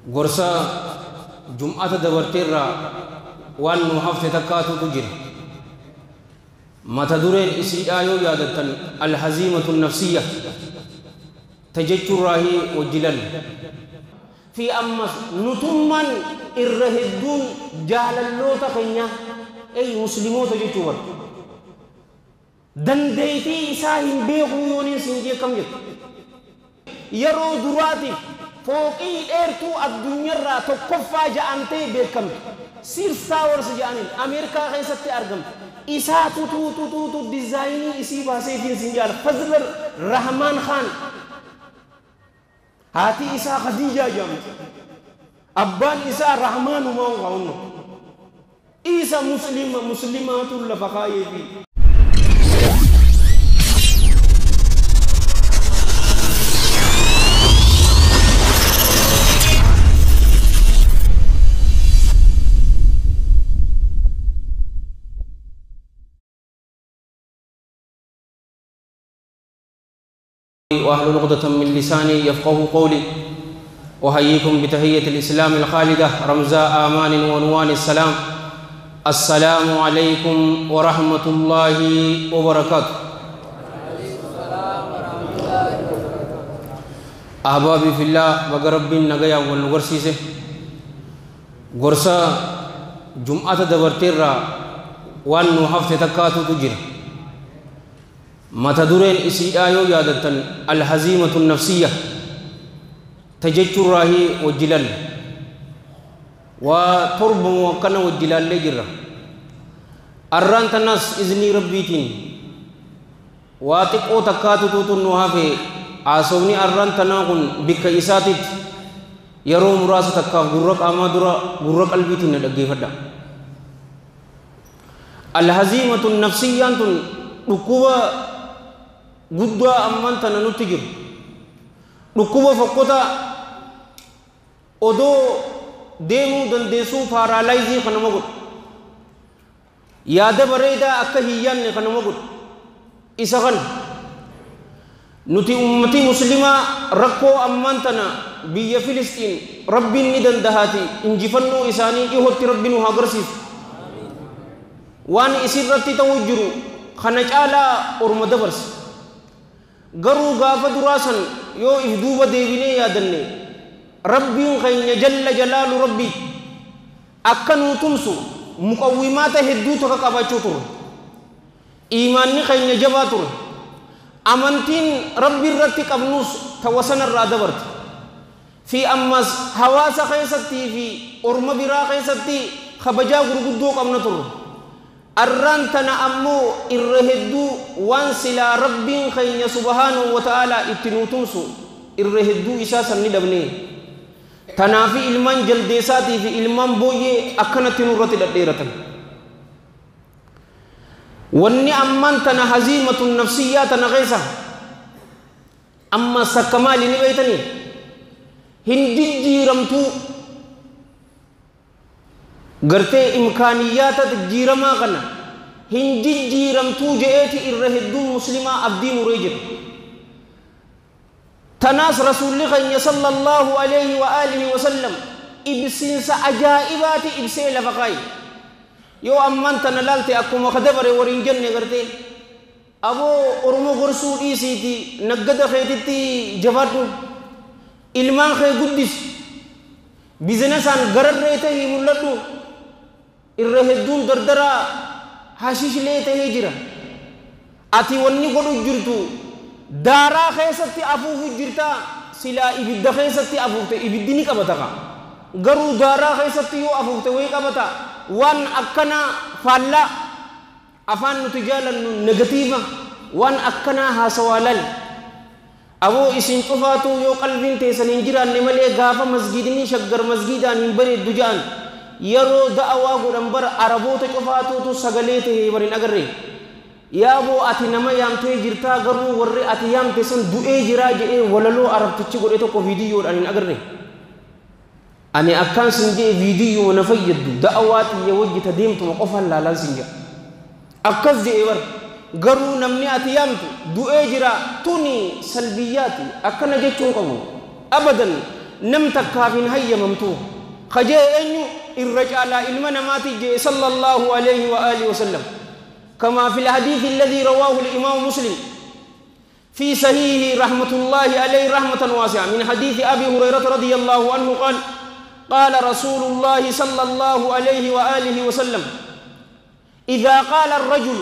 gorsa jum'ata dabarteerra waan nu hafte takkaatutu jira. mata dureen isiidhaa yoo yaadattan alhaziimatu nafsiyya tajechurraahi wajjilan fi ammas nutumman irra hedduun jaalalloota keenya muslimoota jechuu bar dandeeytii isaa hin beekuu yooniin siin jeekam jettu yeroo duraatiif fooqii dheertuu addunyaarraa tokkoffaa ja'amtee beekamtu sirsaa warsa ja'aniin ameerikaa keessatti argamtu isaa tutuututuutu dizaayinii isii baaseetiin siin jaala Fazl Rahmaan Khan haati isaa Khadijaa jedhamti abbaan isaa Rahmaan Umaan Waawunno isa muslimaatu lafa kaayeefi واحلل عقدة من لساني يفقهوا قولي وحييكم بتحية الإسلام الخالدة رمزاء آمان ونوان السلام السلام عليكم ورحمة الله وبركاته. أحبابي في الله وقرب نجايا والغرسيسه غرسا جمعة دبرتيرا وان هفته تكاتو تجري mata dureen isiidhaa yoo yaadattan alhaziimatu nafsiyya tajechurraahi wajjilan waa torbamu akkana wajjilaallee jirra arraan tanas iznii rabbiitiin waa xiqqoo takkaatutuutu nu hafe haasawni arraan tanaa kun bikka isaatitti yeroo muraasa takkaaf gurra qaamaa dura gurra qalbiitiin na dhaggeeffadha. Alhaziimatu nafsiyyaan tun dhukkuba guddaa amman tana nutti jiru dhukkuba fokkota odoo deemuu dandeessuu paaraalaayizii kan nama godhu yaada bareedaa akka hiyyaanne kan nama godhu isa kana nuti ummatii muslimaa rakkoo amman tana biyya Filistiin rabbiin ni dandahaati injifannoo isaanii dhihootti rabbiin haa agarsiisu waan isirratti ta'uu jiru kana caalaa orma dabarse garuu gaafa duraasan yoo ifduuba deebinee yaadanne rabbiin keenya jalla jalaalu rabbi akka nuu tumsu muqawwimaata hedduu tokko qabaachuu ture iimaanni keenya jabaa ture amantiin rabbi irratti qabnus tawasanarraa dabarte fi ammas hawaasa keessattii fi orma biraa keessatti kabajaa gurguddoo qabna ture arraan tana ammoo irra hedduu waan silaa rabbiin keenya subhaanahu wa ta'ala itti nuu tumsu irra hedduu isaa sanni dhabne tanaafi ilmaan jaldeessaatii fi ilmaan booyyee akkanatti nurratti dhadheeratan wanni amman tana haziimatu nafsiyyaa tana keessa amma sakka maali ni beeytanii hin jijjiiramtuu gartee imkaaniyyaata jijjiiramaa kana hin jijjiiramtuu je'eeti irra hedduu muslimaa abdii muree jira tanaas rasuulli keenya sallallahu alayhi wa alihi wa sallam ibsiinsa ajaa'ibaati ibsee lafa kaaye yoo amman tana laalte akkuma kadabare wariin jenne gartee aboo oromo gorsuu dhiisiiti naggada keetitti jabaadhu ilmaan kee guddis bizinesaan gararree tahii mul'adhu irra hedduun dardaraa hashiishlee tahee jira ati wanni godhu jirtu daaraa keessatti afuufu jirta silaa ibidda keessatti afuufte ibiddi ni qabata ka garuu daaraa keessatti yoo afuufte way qabata waan akkana faallaa afaan nuti jaalannu negatiiva waan akkana haasawaalal aboo isin cufaatu yoo qalbiin teessan hin jiraanne malee gaafa masgidni shaggar masgidaan hin bareeddu ja'an yeroo da'awaa godhan bara araboota cufaatuutu sagalee tahee barin agarre yaaboo ati nama yaamtee jirtaa garuu warri ati yaamte san du'ee jiraa jedhee walaloo arabtichi godhe tokko viidiyoodhaan hin agarre ani akkaan sin jee viidiyoo na fayyaddu da'awaa xiyya wajjita deemtuma qofaan laalaan sin jea akkas jedhee bar garuu namni ati yaamtu du'ee jira tuni salbiyyaati akkana jechuun qabu abadan نمتك كافين هيا ممتوه خجاء أنه الرجال إلمنا ما تجي صلى الله عليه وآله وسلم كما في الحديث الذي رواه الإمام مسلم في صحيحه رحمة الله عليه رحمة واسعة من حديث أبي هريرة رضي الله عنه قال قال رسول الله صلى الله عليه وآله وسلم إذا قال الرجل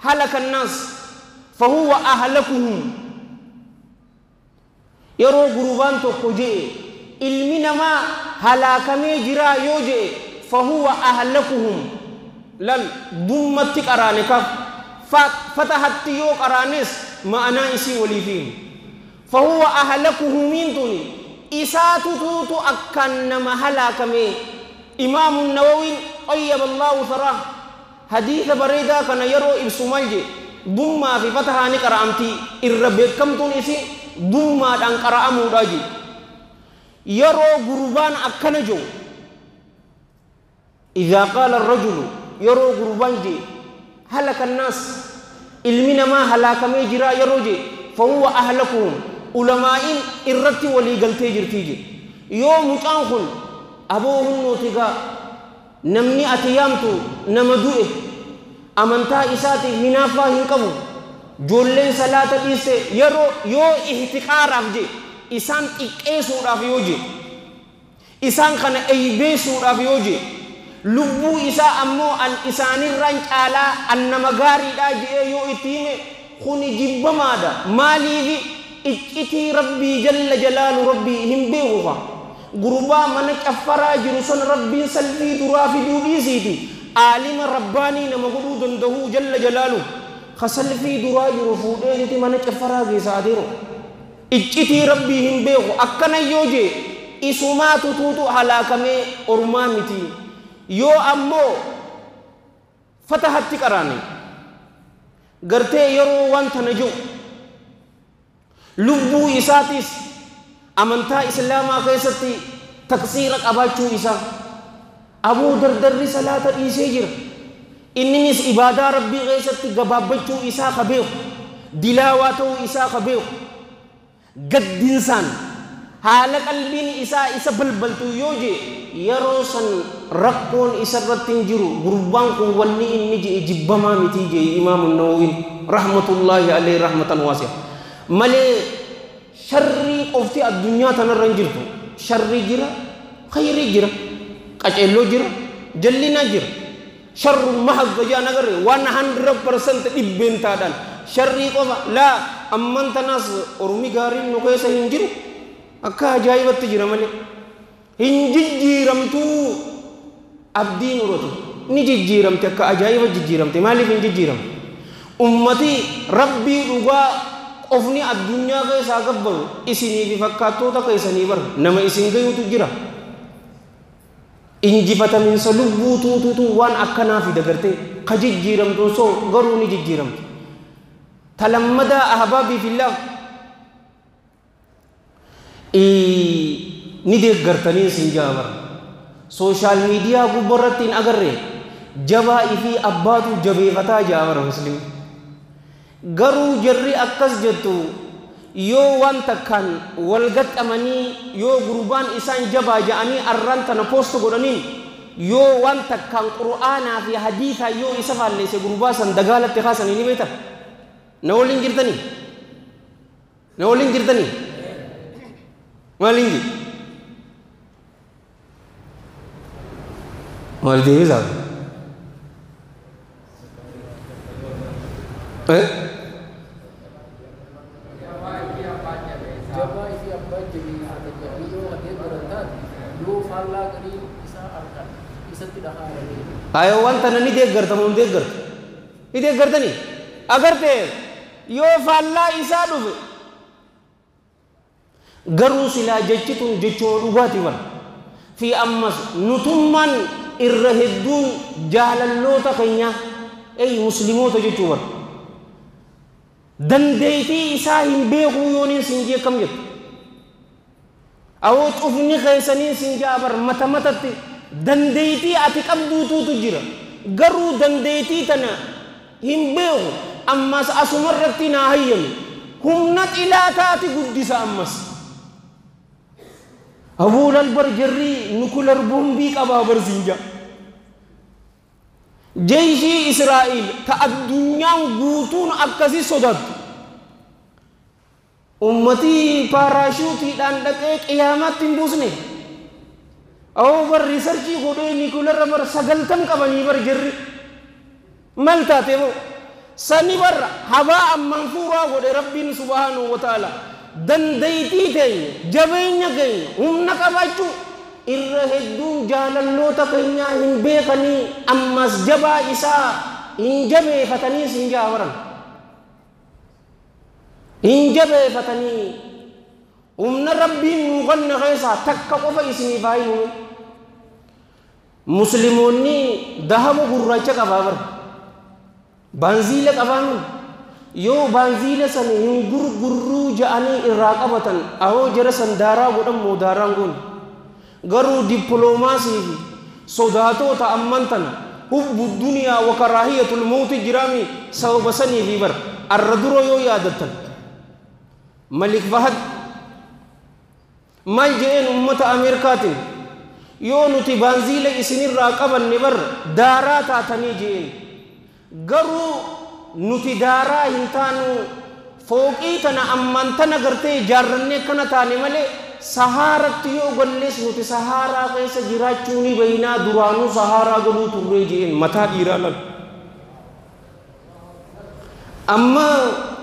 هلك الناس فهو أهلكهم يرو قربان تخجئ ilmina ma halakame jira yoje fahuwa ahlakuhum lal dummatti qarane kaf fatahatti yo qaranes ma'ana isi walifin fahuwa ahlakuhum intuni isatu tutu akkan nama halakame imam an-nawawi ayyaballahu tharah hadith barida kana yaro ibsumalje dumma fi fatahani qaramti irrabe kamtun isi dumma dan qaramu daji يرو قربان أكنجو إذا قال الرجل يرو قربان جي هلك الناس علمنا ما هلاك ميجرا يرو جي فهو أهلكهم علماء إرتي ولي قلتي جرتيجي يوم متانخل أبوهم نوتيغا نمني أتيامتو نمدوئه أمنتا إساتي هنافا هنكبو جولين صلاة إيسي يرو يو احتقار أفجي isan iqeesuudhaaf yoo je isaan kana eeybeesuudhaaf yoo je lubbuu isaa ammoo an isaanirraan caalaa an nama gaariidhaa jedhee yoo itti hime kuni jibbamaadha maaliifi iccitii rabbii jalla jalaalu rabbii hin beekufa gurbaa mana caffaraa jiru san rabbiin salphii duraa fiduu dhiisiiti aalima rabbaanii nama godhuu dandahuu jalla jalaalu ka salphii duraa jiru fuudheeti mana caffaraa geessaa adeero iccitii rabbii hin beeku akkana yoo je isumaatu tuutu halaakamee ormaa miti yoo ammoo fatahatti qaraane gartee yeroo wanta na jiru lubbuu isaatis amantaa islaamaa keessatti taqsiira qabaachuu isaa abuu dardarri salaata dhiisee jira inninis ibaadaa rabbii keessatti gabaabbachuu isaa ka beeku dilaawaa ta'uu isaa ka beeku gaddinsan haala qalbiin isaa isa balbaltu yoo je yeroo san rakkoon isarratti hin jiru gurbaan kun wanni inni je jibbamaa miti je imaamu nawawi rahmatullahi alayhi rahmatan wasi'a malee sharri qofti addunyaa tanarra hin jirtu sharri jira khayri jira qaceelloo jira jallina jira sharru mahaggaja nagarre 100% dhibbentaadhaan sharri qofa laa amman tanas ormi gaariin nu keessa hin jiru akka ajaa'ibatti jira malee hin jijjiiramtu abdiin uratu ni jijjiiramte akka ajaa'iba jijjiiramte maaliif hin jijjiiramte ummati rabbii dhugaa qofni addunyaa keessaa gabbaru isinii fi fakkaattoota keessanii bar nama isin gayutu jira injifatamiinsa lubbuu tuutuutu waan akkanaa fi dagartee ka jijjiiramtu soo garuu ni jijjiiramte تلمدا أحبابي في الله نديك غرتني سنجابر سوشال ميديا غبرتين أغرّي جبا إفي أبادو جبي فتا جابر مسلم غرو جرّي أكس جتو يو وان تكان والغت أماني يو غربان إسان جبا جاني أرّان تنپوستو غرانين يو وان تكان قرآن في حديثة يو إسفال ليس غرباسا دغالة تخاسا نيني بيتا نولين جرتني مالين والدي بيزاد ayo wanta nani dek garta mun dek garta ni dek garta ni agar te yo falla isa dhufe garuu silaa jechitun jechoo dhugaati wal fi ammas nutumman irra hedduun jaalalloota keenya muslimoota jechuu bar dandeeytii isaa hin beekuu yooniin sin jee kam jettu awoo cufni keessaniin sin jaabar mata matatti dandeeytii ati qabduutuutu jira garuu dandeeytii tana hin beeku ammas asumarratti naa hayyame humna xilaataati guddisa ammas أبو البرجري نكولر بومبي كبا برزنجا جيش إسرائيل كالدنيا غوتون أكسي صدد أمتي باراشوتي داندك قيامات تنبوسني أو بر ريسرچي غودي نيكولر بر سغلتم كبني برجري ملتا تيمو سني بر هوا منفورا غودي ربي سبحانه وتعالى دنديتي تي جبينيا گئی همنا كباچو إرهدون جاللوتا كينيا هن بيقني أمس جبا إسا إن جبه فتني سنجا ورن إن جبه فتني همنا ربي مغن غيسا تكا قفا إسني بايو مسلموني دهمو قررچا كبابر بانزيل كبامن يو بانزيل سن ينغر غرو جاني الراقبتن أو جرسن دارا غدم مودارانغون غرو دبلوماسي صداتو تأمنتن حب الدنيا وكراهية الموت جرامي سو بسني فيبر الردرو يو يادتن ملك فهد مال جئن أمة أمريكاتين يو نتي بانزيل إسني الراقبن نبر دارا تاتني جئن غرو nuti daraa hin taanu fooqii tana ammantana gartee jaarranne kana taane malee sahaaratti yoo gollees nuti sahaaraa keessa jiraachuu ni beeynaa duraanuu sahaaraa galuu turree jeen mataa dhiiraa lan amma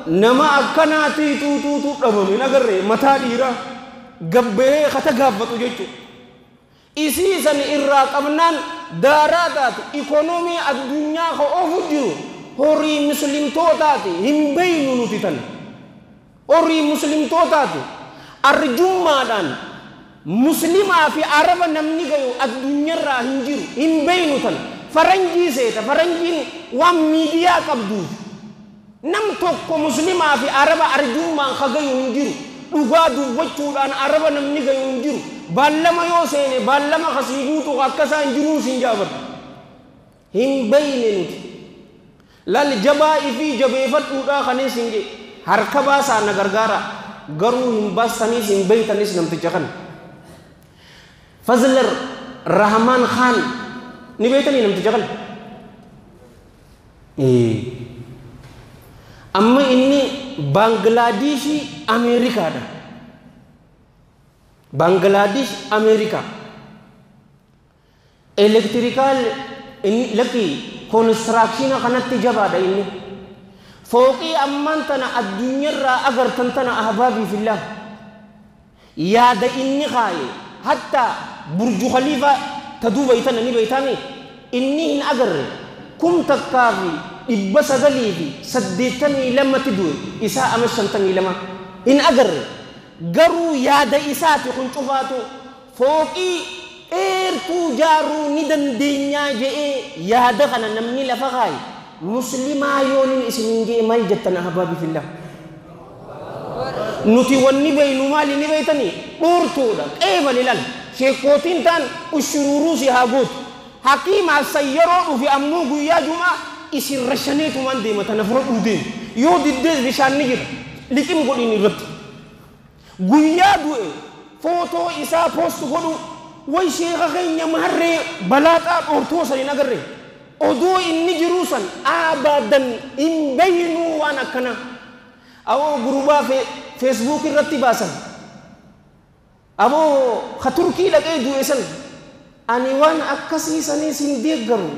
nama akkanaati tuutuutu dhabame nagarree mataa dhiiraa gabbee kata gaaffatu jechuudha isii san irraa qabnaan daaraa taate ikonoomii addunyaa ka ofu jiru horii muslimtootaati hin beeynu nuti tan horii muslimtootaati arjummaadhaan muslimaa fi araba namni gayu addunyaarraa hin jiru hin beeynu tan faranjii seeta faranjiin waan miidiyaa qabduuf nam tokko muslimaa fi araba arjummaan ka gayu hin jiru dhugaa dubbachuudhaan araba namni gayu hin jiru baallama yoo seene baallama kasii guutu akkasaa hin jiruu sin jaabatu hin beeyne nuti lal jabaa'i fi jabeeffadhuudha kanis hinge harka baasaa na gargaara garuu hin baastaniis hin beeytanis namticha kan Fazlar Rahman Khan ni beeytanii namticha kan amma inni Bangladesh Amerikaadha Bangladesh Amerika electrical laki construction kanatti jabaadha inni fooqii amman tana addunyaarraa agartan tana ahbaabii fillah yaada inni kaaye hatta burju khalifa tadubaytana ni baytami inni hin agarre kum takkaafi dhibba sagalii fi 82 tiduu isaa ama 52 hin agarre garuu yaada isaati kun cufaatu fooqii eertuu jaaruu ni dandeenyaa je'ee yaada kana namni lafa kaaye muslimaa yoonin isinin jee maal jettan ahbaabi fillah nuti wanni beeynu maali ni beeytanii dhuurtuudha qeebali lal sheekootiin taan ushururuu si haa gootu hakiimaa sayyaroo dhufi ammoo guyyaa jumaa isin rashaneetumaan deematan afura dhuudeen yoo diddees bishaan ni jira liqim godhin irratti guyyaa du'e footoo isaa poostu godhu way sheekha keenya maharree balaaxaa dhoortoo saniin agarree odoo inni jiruusan abadan hin beeynuu waan akkana awoo gurubaa Facebook irratti baasan awoo ka turkii dhaqee du'e san ani waan akkasii saniis hin deeggaru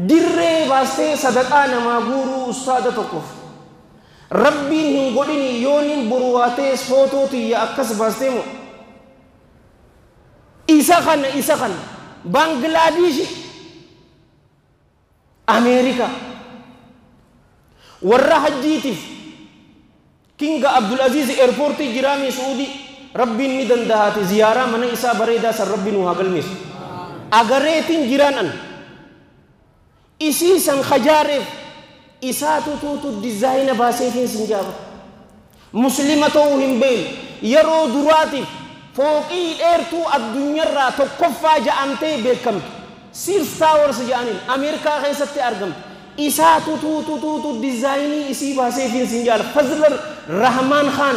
dirree baastee sadaqaa namaa guuruu ustaada tokkoof rabbiin hin godhini yoonin boruwaatees footoo tiyya akkas baastee moo isa kana Bangladesh Amerika warra hajjiitiif King Abdul Aziz Airport jiraami Saudi rabbiin ni dandahaati ziyaaraa mana isaa bareedaa san rabbiin haa galmeessu agareetiin jiraanan isii san khajaareef isaatu tuutu dizaayina baaseetiin sin jaaba muslima ta'uu hin beeyne yeroo duraatiif fooqii dheertuu addunyaarraa tokkoffaa ja'amtee beekamtu Sears Towers ja'aniin Ameerikaa keessatti argamtu isaatu tuutu dizaayinii isii baaseetiin sin jaala Fazlar Rahman Khan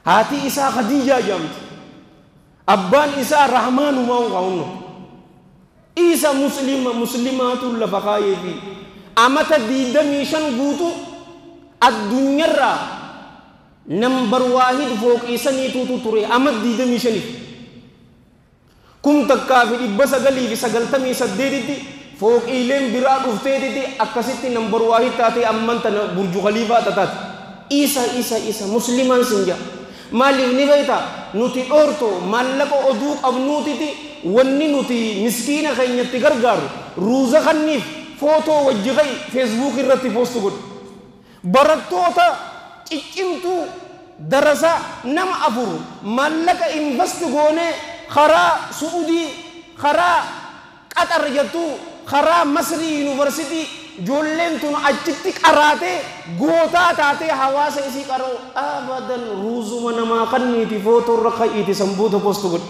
haati isaa Khadija jedhamti abbaan isaa rahmaanumaa qaawunno isa muslimaatu lafa kaayeefi amata 25 guutu addunyaarraa nambar waahid fooqiisaniituutu ture amata 25 kum takkaa fi 998tti fooqiileen biraa dhufteetitti akkasitti nambar waahid taatee amman tana burju khaliifaa tataati isa muslimaan sinja maaliif ni beeyta nuti dhoorto maallaqa oduu qabnuutiti wanni nuti miskiina keenyatti gargaaru ruuza kanniif footoo wajji kai feesbuuk irratti poostu godhu barattoota ciccimtuu darasa nama afur maallaqa investi goonee karaa su'udii karaa qaxar jettuu karaa masrii yuunivarsitii ijoolleen tun achitti qaraatee gootaa taatee hawaasa isii qaroo abadan ruuzuma namaa kanniiti footoo irra ka'iiti sambuuta poostu godhu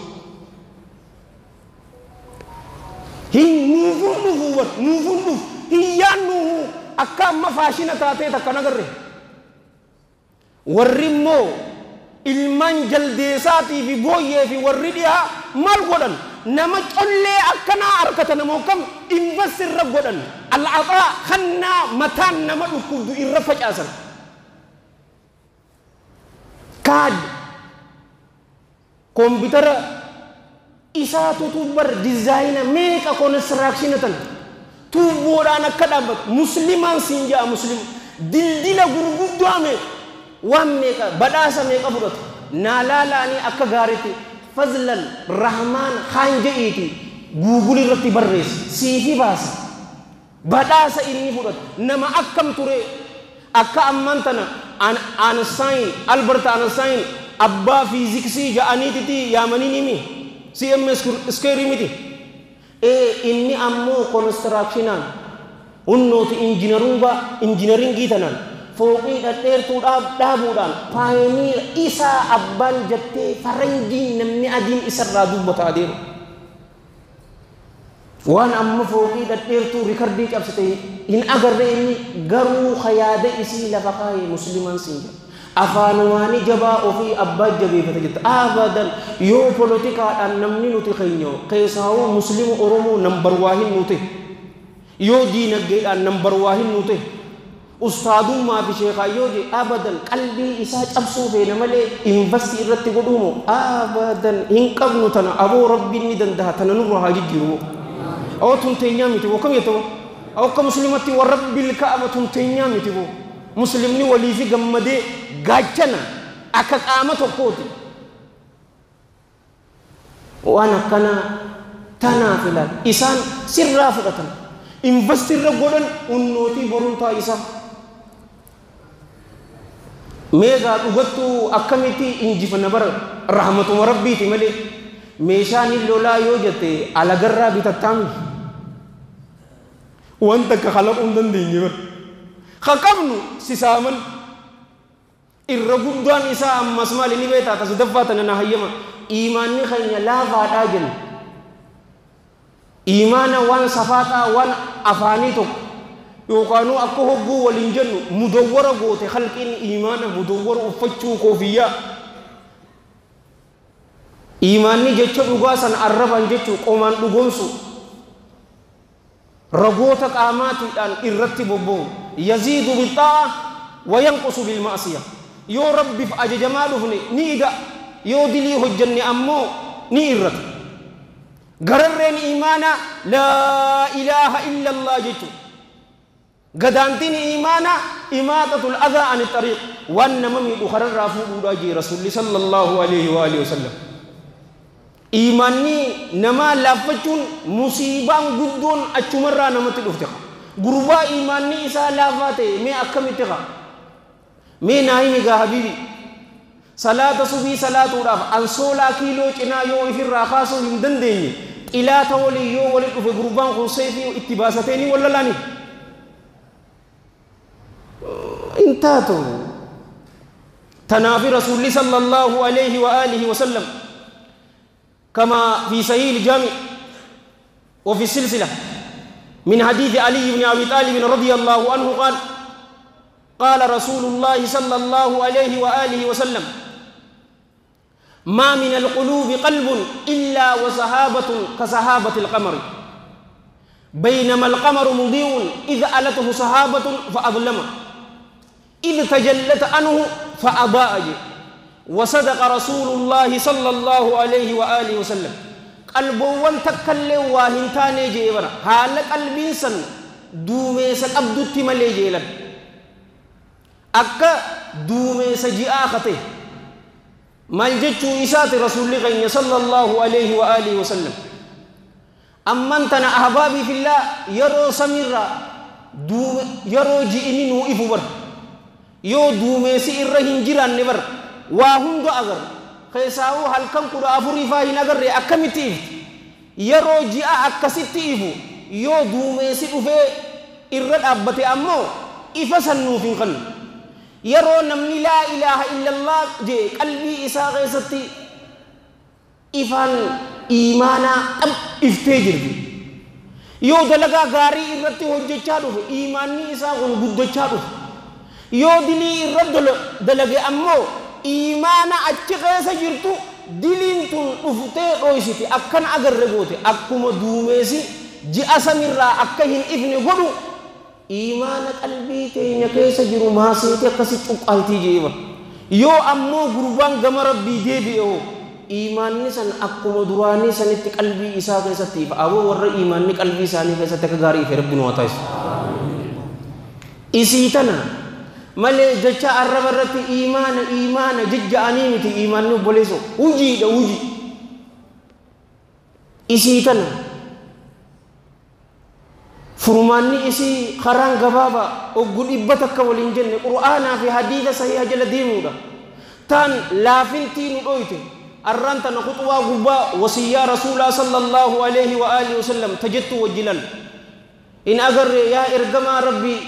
nuufun hiyyaan nuuhu akka amma faashina taatee takka nagarre warri immoo ilmaan jaldeessaatii fi booyyee fi warri dhiyaa maal godhan nama collee akkanaa harkata namoo kam invest irra godhan al'aqaa kannaa mataan nama dhukkubdu irra facaasan kaad koompitara isaatutu bar dizaayina meeqa konistirakshinatan tuubboodhaan akka dhaabbatu muslimaan siin jaa muslim dildila gurguddaa meeqa waan meeqa badhaasa meeqa fudhatu naa laalaanii akka gaariitti fazlan rahmaan haan je'iiti guugul irratti barreessi siifi baasa badhaasa inni fudhatu nama akkam ture akka amman tana Einstein Albert Einstein abbaa fiiziksii ja'aniititi yaamanii nimi CMS square miti inni ammoo constructionan unnooti injineringii tanan fooqii dhadheertuudhaaf dhaabuudhaan paayoneer isaa abbaan jettee faranjiin namni adiin isarraa dubbata adeemu waan amma fooqii dhadheertuu rikardii cabsite hin agarre inni garuu hayaada isii lafa kaayee muslimaan sinja afaan waani jabaa ofii abbaa jabeeffata jetta abadan yoo politikaadhaan namni nuti keenyo keessaawuu muslimu oromoo nambar waahin nuti yoo diinagdeedhaan nambar waahin nuti ustaadummaa fi sheekaa yoo je abadan qalbii isaa cabsuu feena malee investi irratti godhuumo abadan hin qabnu tana aboo rabbiin ni danda'a tana nurra haa jijjiiru oo tunteenyaa miti boo kam yettoo akka muslimatti wa rabbil ka'aba tunteenyaa miti boo muslimni walii fi gammadee gaachana akka qaama tokkooti waan akkana tanaaf ilaal isaan sirraa fudhatan investi irra godhan unnootii borumtaa isaa meegaa dhugattuu akkamitti injifanna bara rahmatuma rabbiiti malee meeshaan lolaa yoo jette alagarraa bitattaami wanta akka kalaquu hin dandeenye bara khaqabnu sisaaman irra guddaan isaa ammas maali ni beetaa tasadaffaa tanana hayyama iimaanni keenya laafaadhaa jenna iimaana waan safaataa waan afaanii tokko yookaanuu akka hogguu waliin jennu mudawwara goote khalqiin iimaana mudawwara uffachuu koofiyyaa iimaanni jecha dhugaa san arraban jechuu qomaan dhugoomsu ragoota qaamaatiidhaan irratti bobba'u yaziidu bilxaa'a wa yanqusu bilma'siya yoo rabbiif ajajamaa dhufne ni ida yoo dilii hojjenne ammoo ni irrata gararreen iimaana laa ilaaha illa allah jechuu gadaantiin iimaana imaatatul adhaa ani xariiq waan nama miidhu kararraa fuudhuudhaa jee rasuulli sallallahu alaihi wa alihi wasallam iimaanni namaa laaffachuun musiibaan guddoon achumarraa namatti dhufte gurbaa iimaanni isaa laafaa ta'e mee akkamitti qa mee naayimi gaa habiibi salaata subii salaatuudhaaf ansoolaa kiiloo cinaa yoo ifirraa kaasuu hin dandeenye xilaata walii yoo wali dhufe gurbaan kun seefii itti baasateenii wallalaani intaatu tanaafi rasuulli sallallahu alaihi wa alihi wasallam كما في صحيح الجامع وفي السلسلة من حديث علي بن أبي طالب رضي الله عنه قال رسول الله صلى الله عليه وآله وسلم ما من القلوب قلب إلا وسحابة كسحابة القمر بينما القمر مضيء إذ ألته سحابة فأظلمه إذ تجلت عنه فأضاء. وصدق رسول الله صلى الله عليه وآله وسلم. قلبوان تكلم واهنتاني جيبنا حال قلبين سن دومي سقبدت ملي جيلن أكا دومي سجئا خطه مالجتشو إسات رسول الله صلى الله عليه وآله وسلم. أمانتنا أحبابي في الله يرو سميرا يرو جئني نوئف بر يو دومي سئرهن جيران نبر واهندو أغر خيساو halkan kudha afurii faa hin agarre akkamitti ifti yeroo ji'a akkasitti ifu yoo duumeessi dhufee irra dhaabbate ammoo ifa sannuuf hin qabnu yeroo namni laa ilaaha illallah jee qalbii isaa keessatti ifaan iimaanaa iftee jirti yoo dalagaa gaarii irratti hojjechaa dhufe iimaanni isaa kun guddachaa dhufe yoo dilii irra dalage ammoo iimaana achi keessa jirtu diliin tun dhuftee dhoysiti akkan agarre goote akkuma duumeessi ji'a samirraa akka hin ifne godhu iimaana qalbii teenya keessa jiru maasiiti akkasi cuqqaaltii jeeba yoo ammoo gurbaan gama rabbii deebi'e iimaanni san akkuma duraanii sanitti qalbii isaa keessatti ifa aboo warra iimaanni qalbii isaanii keessatti akka gaarii ife rabbi nu haa taasisu isii tana malee jecha arraba irratti iimaana jejja'anii miti iimaanni obboleessoo hujiidha hujii isii tana furmaanni isii karaan gabaabaa oggu dhibba takka waliin jenne qur'aanaa fi hadiisa sahiha jala deemuudha taan laafintii nu dhoyte arraan tana khuxuwaa gubbaa wasiyyaa rasuulaa sallallahu alaihi wa alihi wasallam tajettu wajjilan in agarre yaa ergamaa rabbii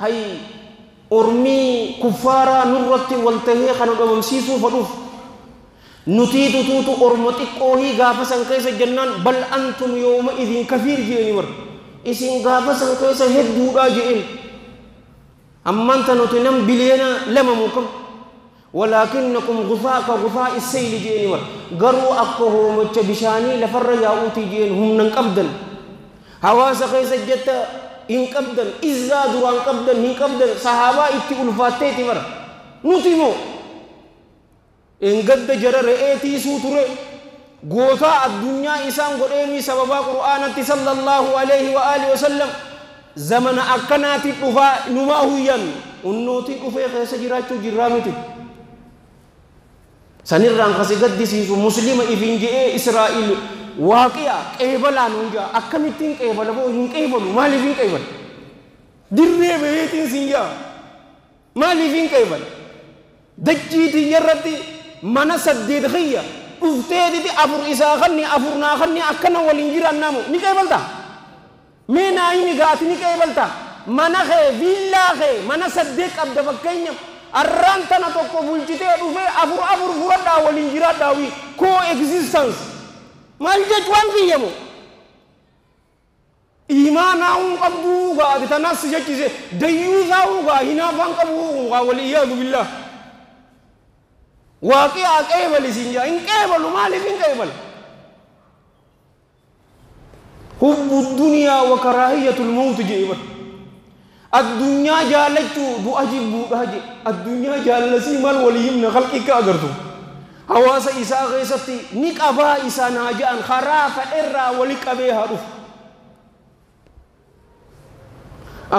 hay ormii kuffaaraa nurratti waltahee kana dhabamsiisuu fadhuuf nutiitu tuutu ormo xiqqoohii gaafa san keessa jennaan bal antum yooma idin kafiir jeeni war isin gaafa san keessa hedduudhaa jeen ammanta nuti nam biliyeena lama mukam walaakinnakum gufaa ka gufaa issayli jeeni war garuu akka hoomacha bishaanii lafarra yaa'uutii jeen humnan qabdan hawaasa keessa jetta in qabdan izaa duraan qabdan hin qabdan sahaabaa itti ulfaatteeti bara nuti moo in gadda jara re'eetii suu ture gootaa addunyaa isaan godheemii sababaa qur'aanatti sallallahu alaihi wa alihi wasallam zamana akkanaati dhufaa numaa huyyan unnootii dhufee keessa jiraachuu jirraa miti sanirraan kasi gaddisiisu muslima ifin je'ee israa'iil waaqiya qeebalaan hunjaa akkamittiin qeebala boo hin qeebalu maaliif hin qeebala dirree beetiin sin jaa maaliif hin qeebala dachiitiin yarratti mana saddeet khiyya dhufteetiti afur isaa kanni afur naa kanni akkana waliin jiran namu ni qeebalta mee naa himi gaati ni qeebalta mana kee viillaa kee mana saddeet qabda fakkeenya arraan tana tokko bulchitee dhufee afur furadhaa waliin jiraadhaawi co-existence maal jechuun kiyyamu iimaanaa qabduu gaati tanas jechise dayyuusaa gaa hinaafaan qabuu gaa waliyyaadu billah waaqiyaa qeebali sinjaa hin qeebalu maaliif hin qeebal hubbu duniyaa wa karaahiyatul mawti jeeban addunyaa jaalachuu du'a jibbuudha je addunyaa jaallasii maal walii himna khalqi ka agartu hawaasa isaa keessatti ni qabaa isaa naa ja'an karaa fedherraa wali qabee haa dhufu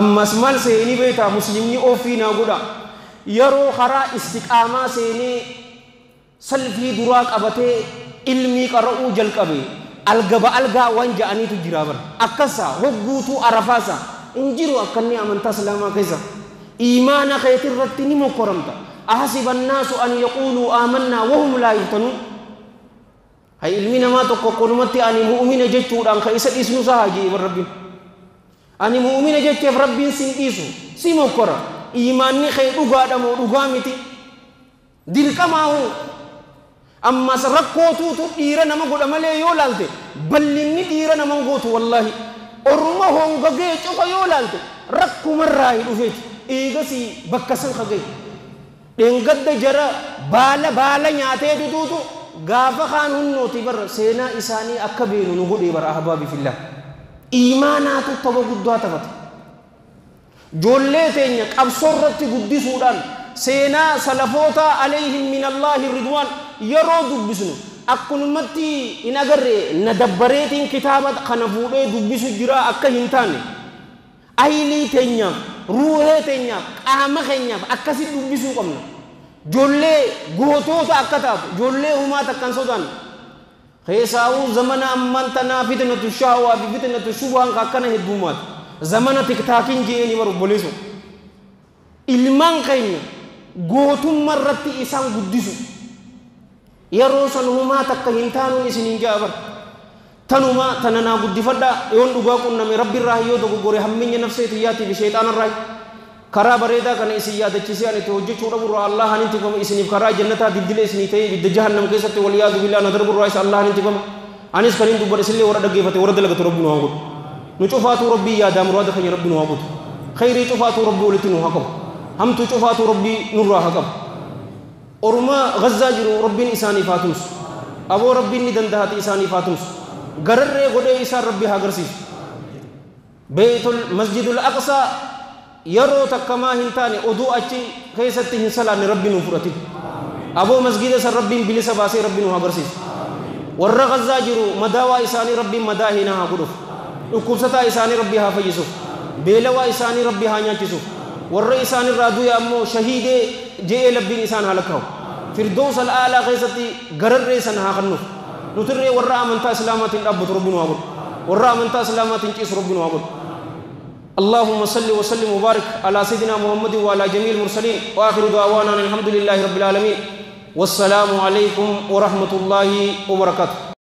ammas maal seenii beektaa muslimni ofii naa godha yeroo karaa istiqaamaa seenee salfii duraa qabatee ilmii qara'uu jalqabe algaa waan ja'aniitu jira bara akkasaa hogguutuu arafaasa in jiru akkanni amantaa islaamaa keessa iimaana keetirratti ni mokkoramta أحسب الناس أن يقولوا آمنا وهم لا يفتنون هاي علمنا ما تقول متى أني مؤمن جت ودان خيسة اسمه سهاجي برب أني مؤمن جت في رب سنتيسو سيمو كرا إيماني خير وقادا مو وقامتي دل كماهو أما سرقوتو تو إيران ما قد أملي يولالته بلني إيران ما قوتو والله أرمى هم قجيت شو يولالته ركوا مرة يلوفيت إيجاسي بكسل خجيت dhengadda jara baala nyaatee duduutu gaafa kaan hunnooti bar seenaa isaanii akka beenu nu godhee bar ahbaabi fillah iimaanaatu tapha guddaa taphate joollee teenya qabsoo irratti guddisuudhaan seenaa salafoota alayhim min allahi ridwaan yeroo dubbisnu akkunumatti in agarre na dabbareetiin kitaaba kana fuudhee dubbisu jira akka hin taane aylii teenyaaf ruuhee teenyaaf qaama keenyaaf akkasi dubbisuu qabna joollee gootoota akka taatu joollee humaa takkan sodaan keessaa'uu zamana amman tanaa fitnatu shaawaa fi fitnatu shubhaan akkana hedduumaati zamana tiktaakiin jeeni baru boleesu ilmaan keenya gootummaa irratti isaan guddisu yeroo san humaa takka hin taanuun isiniin jaabar tanuma tananaa guddifadha yoon dhugaa qunname rabbi irraa yoo dogoggore hamminya nafseetiyyaati fi sheexaana irraa karaa bareedaa kana isin yaadachiisee ani itti hojjechuu dhaburraa Allah hanin tikama isiniif karaa jannataa dildila isinii ta'ee ibidda jahannam keessatti waliyaadu billaa na darburraa isa Allah hanin tikama anis kan hin dubbadhe isillee warra dhaggeeffate warra dalagatu rabbi nu haa godhu nu cufaatu rabbii yaadaa muraada keenya rabbi nu haa godhu khayrii cufaatu rabbi walitti nu haa qabu hamtu cufaatu rabbi nurraa haa qabu orma gazzaa jiru rabbiin isaanii faatumsu aboo rabbiin ni dandahati isaanii faatumsu gararree godhee isaan rabbi haa agarsiisu beeytul masjidul aqsaa yeroo takkamaa hin taane oduu achi keessatti hin salaanne rabbi nu fudhatin aboo masjida san rabbiin bilisa baasee rabbi nu haa agarsiisu warra gazzaa jiru madaawaa isaanii rabbiin madaa hinaa haa godhuuf dhukkubsataa isaanii rabbi haa fayyisuuf beelawaa isaanii rabbi haa nyaachisuuf warra isaanii irraa du'e ammoo shahiidee je'ee labbiin isaan haa lakkaa'u firdawsa al'aalaa keessatti gararree san haa kennuuf nutirree warra amantaa islaamaatiin dhaabbatu rabbi nu haa godhu warra amantaa islaamaatiin ciisu rabbi nu haa godhu اللهم صل وسلم وبارك على سيدنا محمد وعلى جميع المرسلين وآخر دعوانا الحمد لله رب العالمين والسلام عليكم ورحمة الله وبركاته